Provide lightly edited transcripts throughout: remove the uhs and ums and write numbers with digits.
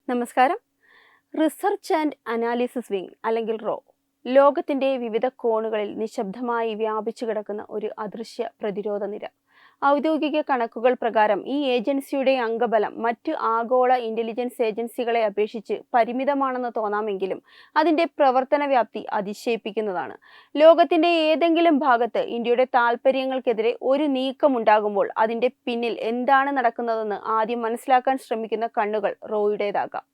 നമസ്കാരം. Research and analysis wing അല്ലെങ്കിൽ raw ലോകത്തിന്റെ വിവിധ കോണുകളിൽ നിശബ്ദമായി വ്യാപിച്ചു കിടക്കുന്ന ഒരു അദൃശ്യ പ്രതിരോധ നിര. ഔദ്യോഗിക കണക്കുകൾ പ്രകാരം ഈ ഏജൻസിയുടെ അംഗബലം മറ്റ് ആഗോള ഇന്റലിജൻസ് ഏജൻസികളെ അപേക്ഷിച്ച് പരിമിതമാണെന്ന് തോന്നാമെങ്കിലും അതിന്റെ പ്രവർത്തന വ്യാപ്തി അതിശയിപ്പിക്കുന്നതാണ്. ലോകത്തിന്റെ ഏതെങ്കിലും ഭാഗത്ത് ഇന്ത്യയുടെ താൽപ്പര്യങ്ങൾക്കെതിരെ ഒരു നീക്കമുണ്ടാകുമ്പോൾ അതിന്റെ പിന്നിൽ എന്താണ് നടക്കുന്നതെന്ന് ആദ്യം മനസ്സിലാക്കാൻ ശ്രമിക്കുന്ന കണ്ണുകൾ റോയുടേതാകാം.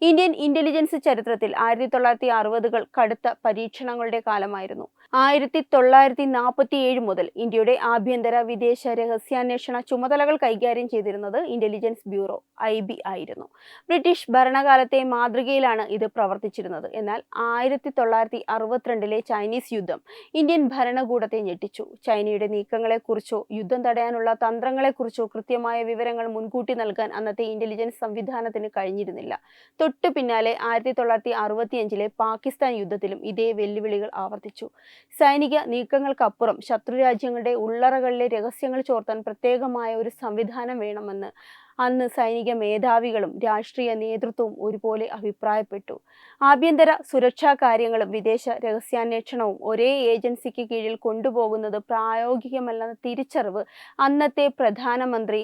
ഇന്ത്യൻ ഇന്റലിജൻസ് ചരിത്രത്തിൽ 1960കൾ കടുത്ത പരീക്ഷണങ്ങളുടെ കാലമായിരുന്നു. 1947 മുതൽ ഇന്ത്യയുടെ ആഭ്യന്തര വിദേശ രഹസ്യാന്വേഷണ ചുമതലകൾ കൈകാര്യം ചെയ്തിരുന്നത് ഇന്റലിജൻസ് ബ്യൂറോ IB ആയിരുന്നു. ബ്രിട്ടീഷ് ഭരണകാലത്തെ മാതൃകയിലാണ് ഇത് പ്രവർത്തിച്ചിരുന്നത്. എന്നാൽ 1962ലെ ചൈനീസ് യുദ്ധം ഇന്ത്യൻ ഭരണകൂടത്തെ ഞെട്ടിച്ചു. ചൈനയുടെ നീക്കങ്ങളെക്കുറിച്ചോ യുദ്ധം തടയാനുള്ള തന്ത്രങ്ങളെക്കുറിച്ചോ കൃത്യമായ വിവരങ്ങൾ മുൻകൂട്ടി നൽകാൻ അന്നത്തെ ഇന്റലിജൻസ് സംവിധാനത്തിന് കഴിഞ്ഞിരുന്നില്ല. തൊട്ടു പിന്നാലെ 1965ലെ പാകിസ്ഥാൻ യുദ്ധത്തിലും ഇതേ വെല്ലുവിളികൾ ആവർത്തിച്ചു. സൈനിക നീക്കങ്ങൾക്കപ്പുറം ശത്രുരാജ്യങ്ങളുടെ ഉള്ളറകളിലെ രഹസ്യങ്ങൾ ചോർത്താൻ പ്രത്യേകമായ ഒരു സംവിധാനം വേണമെന്ന് അന്ന് സൈനിക മേധാവികളും രാഷ്ട്രീയ നേതൃത്വവും ഒരുപോലെ അഭിപ്രായപ്പെട്ടു. ആഭ്യന്തര സുരക്ഷാ കാര്യങ്ങളും വിദേശ രഹസ്യാന്വേഷണവും ഒരേ ഏജൻസിക്ക് കീഴിൽ കൊണ്ടുപോകുന്നത് പ്രായോഗികമല്ലെന്ന തിരിച്ചറിവ് അന്നത്തെ പ്രധാനമന്ത്രി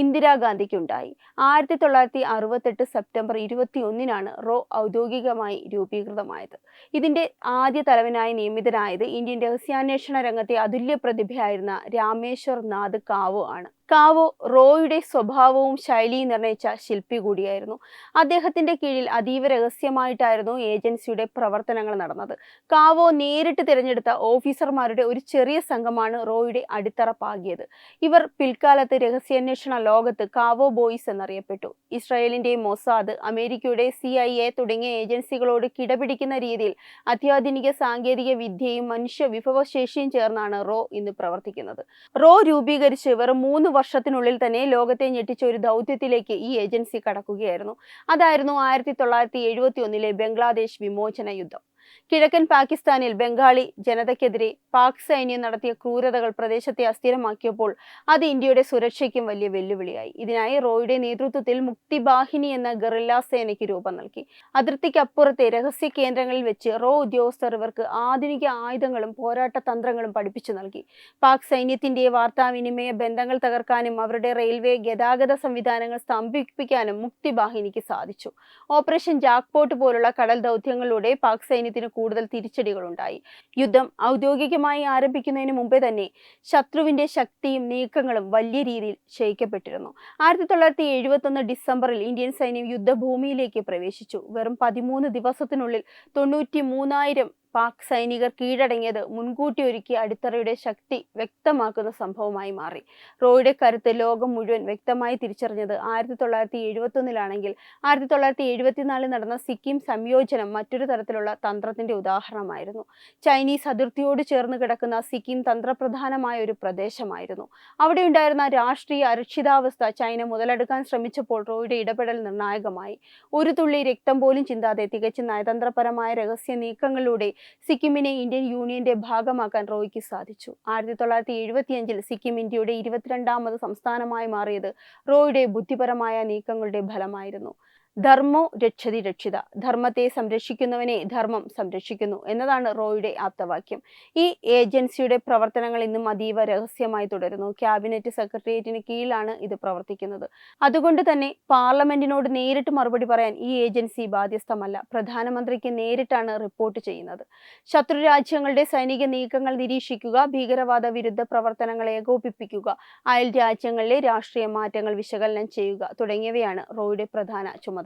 ഇന്ദിരാഗാന്ധിക്കുണ്ടായി. 1968 സെപ്റ്റംബർ 21-നാണ് റോ ഔദ്യോഗികമായി രൂപീകൃതമായത്. ഇതിന്റെ ആദ്യ തലവനായി നിയമിതനായത് ഇന്ത്യൻ രഹസ്യാന്വേഷണ രംഗത്തെ അതുല്യ പ്രതിഭയായിരുന്ന രാമേശ്വർ നാഥ് കാവോ ആണ്. കാവോ റോയുടെ സ്വഭാവവും ശൈലിയും നിർണയിച്ച ശില്പി കൂടിയായിരുന്നു. അദ്ദേഹത്തിന്റെ കീഴിൽ അതീവ രഹസ്യമായിട്ടായിരുന്നു ഏജൻസിയുടെ പ്രവർത്തനങ്ങൾ നടന്നത്. കാവോ നേരിട്ട് തിരഞ്ഞെടുത്ത ഓഫീസർമാരുടെ ഒരു ചെറിയ സംഘമാണ് റോയുടെ അടിത്തറ പാകിയത്. ഇവർ പിൽക്കാലത്ത് രഹസ്യാന്വേഷണ ലോകത്ത് കാവോ ബോയ്സ് എന്നറിയപ്പെട്ടു. ഇസ്രായേലിന്റെ മൊസാദ്, അമേരിക്കയുടെ CIA തുടങ്ങിയ ഏജൻസികളോട് കിടപിടിക്കുന്ന രീതിയിൽ അത്യാധുനിക സാങ്കേതിക വിദ്യയും മനുഷ്യ വിഭവശേഷിയും ചേർന്നാണ് റോ ഇന്ന് പ്രവർത്തിക്കുന്നത്. റോ രൂപീകരിച്ച് വെറും 3 വർഷത്തിനുള്ളിൽ തന്നെ ലോകത്തെ ഞെട്ടിച്ച ഒരു ദൗത്യത്തിലേക്ക് ഈ ഏജൻസി കടക്കുകയായിരുന്നു. അതായിരുന്നു 1971ലെ ബംഗ്ലാദേശ് വിമോചന യുദ്ധം. കിഴക്കൻ പാകിസ്ഥാനിൽ ബംഗാളി ജനതയ്ക്കെതിരെ പാക് സൈന്യം നടത്തിയ ക്രൂരതകൾ പ്രദേശത്തെ അസ്ഥിരമാക്കിയപ്പോൾ അത് ഇന്ത്യയുടെ സുരക്ഷയ്ക്കും വലിയ വെല്ലുവിളിയായി. ഇതിനായി റോയുടെ നേതൃത്വത്തിൽ മുക്തിബാഹിനി എന്ന ഗറില്ല സേനയ്ക്ക് രൂപം നൽകി. അതിർത്തിക്കപ്പുറത്തെ രഹസ്യ കേന്ദ്രങ്ങളിൽ വെച്ച് റോ ഉദ്യോഗസ്ഥർ ഇവർക്ക് ആധുനിക ആയുധങ്ങളും പോരാട്ട തന്ത്രങ്ങളും പഠിപ്പിച്ചു നൽകി. പാക് സൈന്യത്തിന്റെ വാർത്താവിനിമയ ബന്ധങ്ങൾ തകർക്കാനും അവരുടെ റെയിൽവേ ഗതാഗത സംവിധാനങ്ങൾ സ്തംഭിപ്പിക്കാനും മുക്തിബാഹിനിക്ക് സാധിച്ചു. ഓപ്പറേഷൻ ജാക്പോട്ട് പോലുള്ള കടൽ ദൗത്യങ്ങളിലൂടെ പാക് സൈന്യത്തിന് കൂടുതൽ തിരിച്ചടികളുണ്ടായി. യുദ്ധം ഔദ്യോഗികമായി ആരംഭിക്കുന്നതിന് മുമ്പേ തന്നെ ശത്രുവിന്റെ ശക്തിയും നീക്കങ്ങളും വലിയ രീതിയിൽ ക്ഷയിക്കപ്പെട്ടിരുന്നു. 1971 ഡിസംബറിൽ ഇന്ത്യൻ സൈന്യം യുദ്ധഭൂമിയിലേക്ക് പ്രവേശിച്ചു. വെറും 13 ദിവസത്തിനുള്ളിൽ 93,000 പാക് സൈനികർ കീഴടങ്ങിയത് മുൻകൂട്ടി ഒരുക്കിയ അടിത്തറയുടെ ശക്തി വ്യക്തമാക്കുന്ന സംഭവമായി മാറി. റോയുടെ കരുത്ത് ലോകം മുഴുവൻ വ്യക്തമായി തിരിച്ചറിഞ്ഞത് 1971-ലാണെങ്കിൽ 1974 നടന്ന സിക്കിം സംയോജനം മറ്റൊരു തരത്തിലുള്ള തന്ത്രത്തിന്റെ ഉദാഹരണമായിരുന്നു. ചൈനീസ് അതിർത്തിയോട് ചേർന്ന് കിടക്കുന്ന സിക്കിം തന്ത്രപ്രധാനമായ ഒരു പ്രദേശമായിരുന്നു. അവിടെ ഉണ്ടായിരുന്ന രാഷ്ട്രീയ അരക്ഷിതാവസ്ഥ ചൈന മുതലെടുക്കാൻ ശ്രമിച്ചപ്പോൾ റോയുടെ ഇടപെടൽ നിർണായകമായി. ഒരു തുള്ളി രക്തം പോലും ചിന്താതെ തികച്ചും നയതന്ത്രപരമായ രഹസ്യ നീക്കങ്ങളിലൂടെ സിക്കിമിനെ ഇന്ത്യൻ യൂണിയന്റെ ഭാഗമാക്കാൻ റോയ്ക്ക് സാധിച്ചു. 1975-ൽ സിക്കിം ഇന്ത്യയുടെ 22ാമത് സംസ്ഥാനമായി മാറിയത് റോയുടെ ബുദ്ധിപരമായ നീക്കങ്ങളുടെ ഫലമായിരുന്നു. ധർമ്മോ രക്ഷതി രക്ഷിത, ധർമ്മത്തെ സംരക്ഷിക്കുന്നവനെ ധർമ്മം സംരക്ഷിക്കുന്നു എന്നതാണ് റോയുടെ ആപ്തവാക്യം. ഈ ഏജൻസിയുടെ പ്രവർത്തനങ്ങൾ ഇന്നും അതീവ രഹസ്യമായി തുടരുന്നു. ക്യാബിനറ്റ് സെക്രട്ടേറിയറ്റിന് കീഴിലാണ് ഇത് പ്രവർത്തിക്കുന്നത്. അതുകൊണ്ട് തന്നെ പാർലമെന്റിനോട് നേരിട്ട് മറുപടി പറയാൻ ഈ ഏജൻസി ബാധ്യസ്ഥമല്ല. പ്രധാനമന്ത്രിക്ക് നേരിട്ടാണ് റിപ്പോർട്ട് ചെയ്യുന്നത്. ശത്രു രാജ്യങ്ങളുടെ സൈനിക നീക്കങ്ങൾ നിരീക്ഷിക്കുക, ഭീകരവാദ വിരുദ്ധ പ്രവർത്തനങ്ങൾ ഏകോപിപ്പിക്കുക, അയൽ രാജ്യങ്ങളിലെ രാഷ്ട്രീയ മാറ്റങ്ങൾ വിശകലനം ചെയ്യുക തുടങ്ങിയവയാണ് റോയുടെ പ്രധാന ചുമതലകൾ.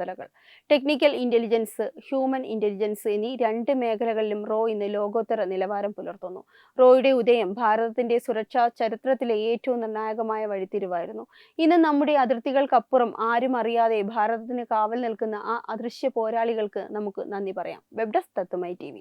ടെക്നിക്കൽ ഇന്റലിജൻസ്, ഹ്യൂമൻ ഇന്റലിജൻസ് എന്നീ 2 മേഖലകളിലും റോ ഇന്ന് ലോകോത്തര നിലവാരം പുലർത്തുന്നു. റോയുടെ ഉദയം ഭാരതത്തിന്റെ സുരക്ഷാ ചരിത്രത്തിലെ ഏറ്റവും നിർണായകമായ വഴിത്തിരിവായിരുന്നു. ഇന്ന് നമ്മുടെ അതിർത്തികൾക്കപ്പുറം ആരും അറിയാതെ ഭാരതത്തിന് കാവൽ നിൽക്കുന്ന ആ അദൃശ്യ പോരാളികൾക്ക് നമുക്ക് നന്ദി പറയാം. വെബ് ഡെസ്ക് തത്തുമൈ TV.